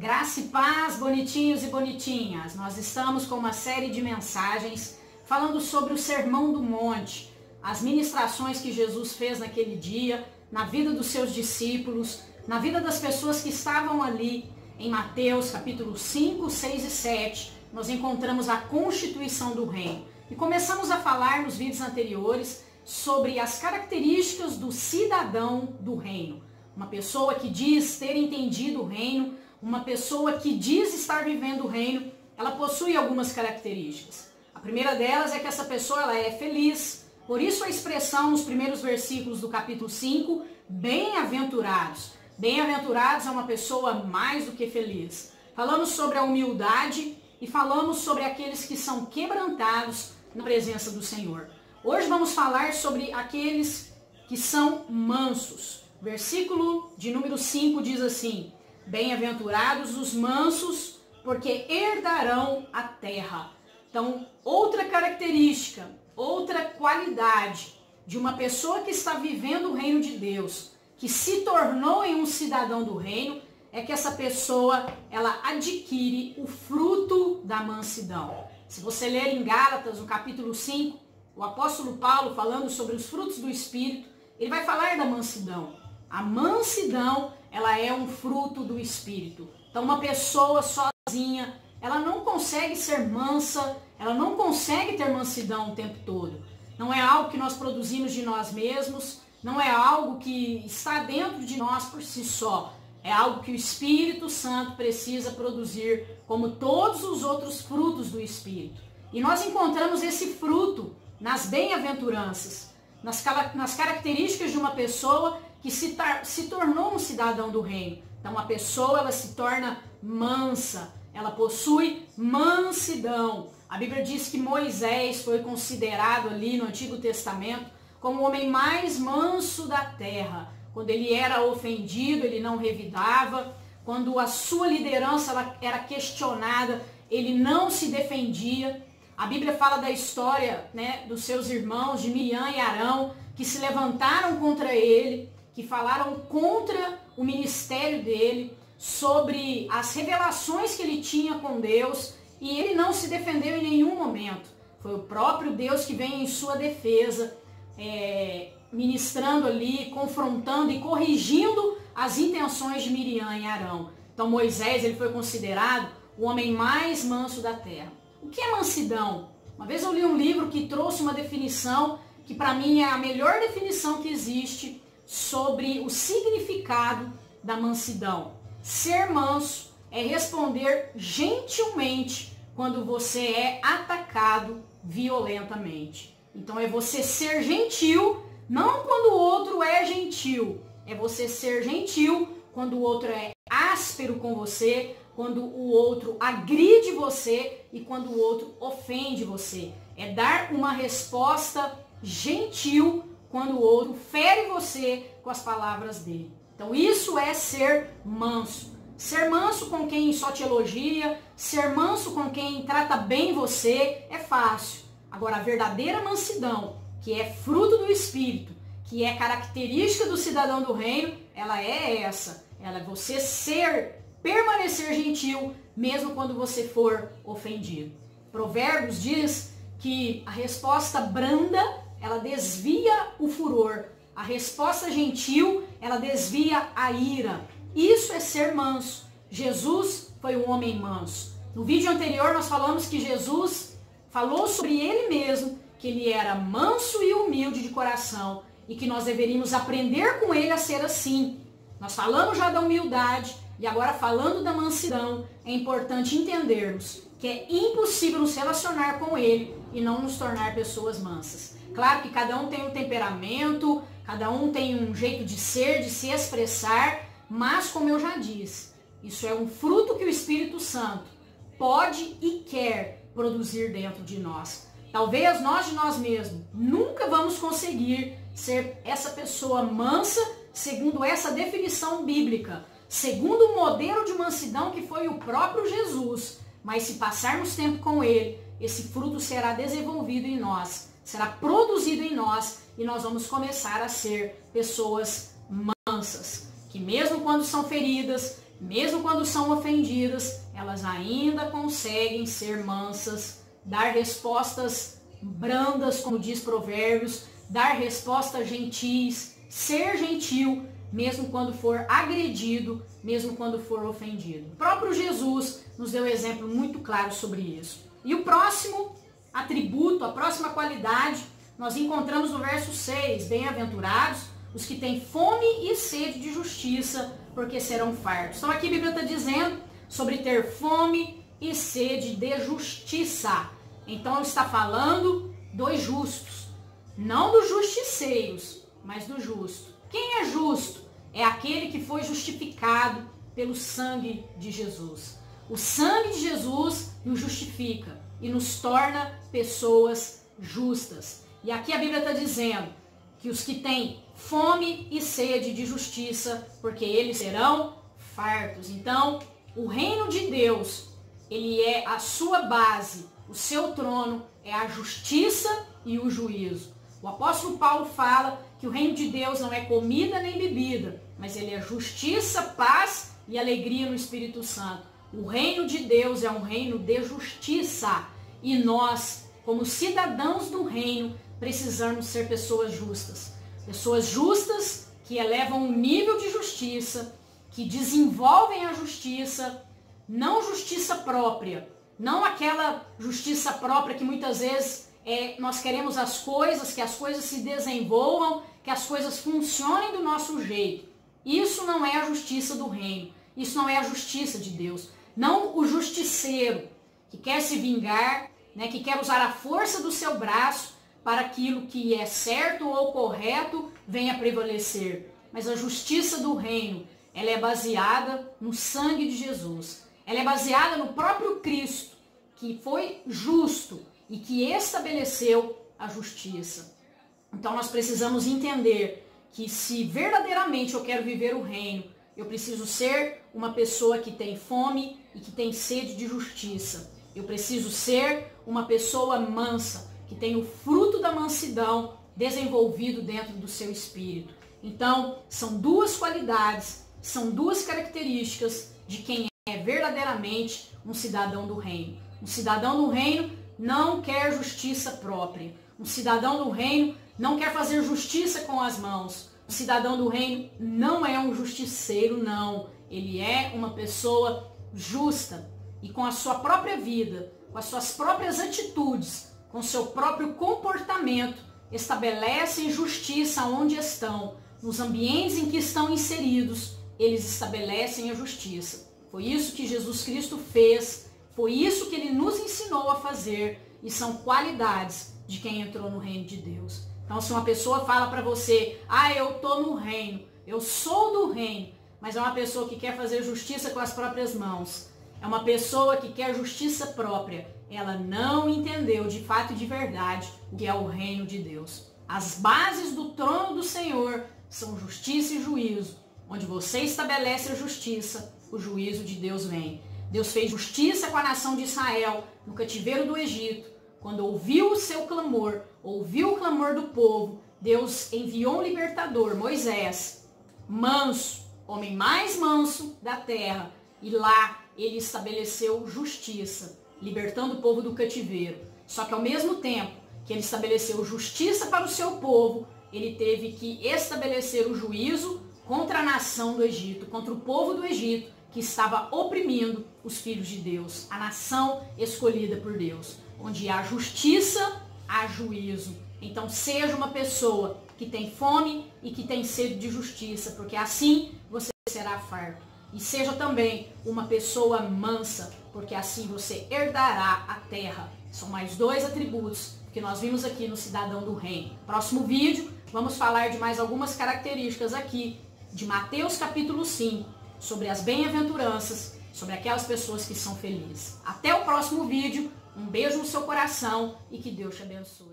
Graça e paz, bonitinhos e bonitinhas. Nós estamos com uma série de mensagens falando sobre o Sermão do Monte, as ministrações que Jesus fez naquele dia, na vida dos seus discípulos, na vida das pessoas que estavam ali. Em Mateus capítulo 5, 6 e 7, nós encontramos a constituição do reino. E começamos a falar nos vídeos anteriores sobre as características do cidadão do reino. Uma pessoa que diz ter entendido o reino, uma pessoa que diz estar vivendo o reino, ela possui algumas características. A primeira delas é que essa pessoa ela é feliz. Por isso a expressão nos primeiros versículos do capítulo 5, bem-aventurados. Bem-aventurados é uma pessoa mais do que feliz. Falamos sobre a humildade e falamos sobre aqueles que são quebrantados na presença do Senhor. Hoje vamos falar sobre aqueles que são mansos. Versículo de número 5 diz assim: bem-aventurados os mansos, porque herdarão a terra. Então, outra característica, outra qualidade de uma pessoa que está vivendo o reino de Deus, que se tornou em um cidadão do reino, é que essa pessoa, ela adquire o fruto da mansidão. Se você ler em Gálatas, no capítulo 5, o apóstolo Paulo, falando sobre os frutos do Espírito, ele vai falar da mansidão. A mansidão, ela é um fruto do Espírito. Então, uma pessoa sozinha, ela não consegue ser mansa, ela não consegue ter mansidão o tempo todo. Não é algo que nós produzimos de nós mesmos, não é algo que está dentro de nós por si só. É algo que o Espírito Santo precisa produzir, como todos os outros frutos do Espírito. E nós encontramos esse fruto nas bem-aventuranças, nas características de uma pessoa que se tornou um cidadão do reino. Então, a pessoa ela se torna mansa, ela possui mansidão. A Bíblia diz que Moisés foi considerado ali no Antigo Testamento como o homem mais manso da terra. Quando ele era ofendido, ele não revidava. Quando a sua liderança ela era questionada, ele não se defendia. A Bíblia fala da história, dos seus irmãos, de Miriam e Arão, que se levantaram contra ele, que falaram contra o ministério dele, sobre as revelações que ele tinha com Deus, e ele não se defendeu em nenhum momento. Foi o próprio Deus que veio em sua defesa, ministrando ali, confrontando e corrigindo as intenções de Miriam e Arão. Então Moisés ele foi considerado o homem mais manso da terra. O que é mansidão? Uma vez eu li um livro que trouxe uma definição que para mim é a melhor definição que existe sobre o significado da mansidão. Ser manso é responder gentilmente quando você é atacado violentamente. Então é você ser gentil, não quando o outro é gentil. É você ser gentil quando o outro é áspero com você, quando o outro agride você e quando o outro ofende você. É dar uma resposta gentil quando o outro fere você com as palavras dele. Então isso é ser manso. Ser manso com quem só te elogia, ser manso com quem trata bem você, é fácil. Agora, a verdadeira mansidão, que é fruto do Espírito, que é característica do cidadão do reino, ela é essa. Ela é você permanecer gentil, mesmo quando você for ofendido. Provérbios diz que a resposta branda, ela desvia o furor. A resposta gentil, ela desvia a ira. Isso é ser manso. Jesus foi um homem manso. No vídeo anterior nós falamos que Jesus falou sobre ele mesmo, que ele era manso e humilde de coração e que nós deveríamos aprender com ele a ser assim. Nós falamos já da humildade e agora falando da mansidão, é importante entendermos que é impossível nos relacionar com ele e não nos tornar pessoas mansas. Claro que cada um tem um temperamento, cada um tem um jeito de ser, de se expressar, mas como eu já disse, isso é um fruto que o Espírito Santo pode e quer produzir dentro de nós. Talvez nós de nós mesmos nunca vamos conseguir ser essa pessoa mansa segundo essa definição bíblica, segundo o modelo de mansidão que foi o próprio Jesus. Mas se passarmos tempo com ele, esse fruto será desenvolvido em nós, será produzido em nós e nós vamos começar a ser pessoas mansas, que mesmo quando são feridas, mesmo quando são ofendidas, elas ainda conseguem ser mansas, dar respostas brandas, como diz Provérbios, dar respostas gentis, ser gentil, mesmo quando for agredido, mesmo quando for ofendido. O próprio Jesus nos deu um exemplo muito claro sobre isso. E o próximo atributo, a próxima qualidade, nós encontramos no verso 6, bem-aventurados os que têm fome e sede de justiça, porque serão fartos. Então aqui a Bíblia está dizendo sobre ter fome e sede de justiça. Então está falando dos justos, não dos justiceiros, mas do justo. Quem é justo? É aquele que foi justificado pelo sangue de Jesus. O sangue de Jesus nos justifica e nos torna pessoas justas. E aqui a Bíblia está dizendo que os que têm fome e sede de justiça, porque eles serão fartos. Então, o reino de Deus, ele é a sua base, o seu trono é a justiça e o juízo. O apóstolo Paulo fala que o reino de Deus não é comida nem bebida, mas ele é justiça, paz e alegria no Espírito Santo. O reino de Deus é um reino de justiça e nós, como cidadãos do reino, precisamos ser pessoas justas. Pessoas justas que elevam o nível de justiça, que desenvolvem a justiça, não justiça própria, não aquela justiça própria que muitas vezes nós queremos as coisas, que as coisas se desenvolvam, que as coisas funcionem do nosso jeito. Isso não é a justiça do reino, isso não é a justiça de Deus. Não o justiceiro que quer se vingar, né, que quer usar a força do seu braço para aquilo que é certo ou correto venha prevalecer. Mas a justiça do reino, ela é baseada no sangue de Jesus. Ela é baseada no próprio Cristo, que foi justo e que estabeleceu a justiça. Então nós precisamos entender que se verdadeiramente eu quero viver o reino, eu preciso ser uma pessoa que tem fome e que tem sede de justiça. Eu preciso ser uma pessoa mansa, que tem o fruto da mansidão desenvolvido dentro do seu espírito. Então, são duas qualidades, são duas características de quem é verdadeiramente um cidadão do reino. Um cidadão do reino não quer justiça própria. Um cidadão do reino não quer fazer justiça com as mãos. O cidadão do reino não é um justiceiro, não. Ele é uma pessoa justa e com a sua própria vida, com as suas próprias atitudes, com o seu próprio comportamento, estabelecem justiça onde estão. Nos ambientes em que estão inseridos, eles estabelecem a justiça. Foi isso que Jesus Cristo fez, foi isso que ele nos ensinou a fazer e são qualidades de quem entrou no reino de Deus. Então, se uma pessoa fala para você, eu estou no reino, eu sou do reino, mas é uma pessoa que quer fazer justiça com as próprias mãos, é uma pessoa que quer justiça própria, ela não entendeu de fato e de verdade o que é o reino de Deus. As bases do trono do Senhor são justiça e juízo. Onde você estabelece a justiça, o juízo de Deus vem. Deus fez justiça com a nação de Israel no cativeiro do Egito. Quando ouviu o seu clamor, ouviu o clamor do povo, Deus enviou um libertador, Moisés, manso, homem mais manso da terra. E lá ele estabeleceu justiça, libertando o povo do cativeiro. Só que ao mesmo tempo que ele estabeleceu justiça para o seu povo, ele teve que estabelecer o juízo contra a nação do Egito, contra o povo do Egito, que estava oprimindo os filhos de Deus, a nação escolhida por Deus. Onde há justiça, há juízo. Então seja uma pessoa que tem fome e que tem sede de justiça, porque assim você será farto. E seja também uma pessoa mansa, porque assim você herdará a terra. São mais dois atributos que nós vimos aqui no cidadão do reino. Próximo vídeo, vamos falar de mais algumas características aqui de Mateus capítulo 5, sobre as bem-aventuranças, sobre aquelas pessoas que são felizes. Até o próximo vídeo, um beijo no seu coração e que Deus te abençoe.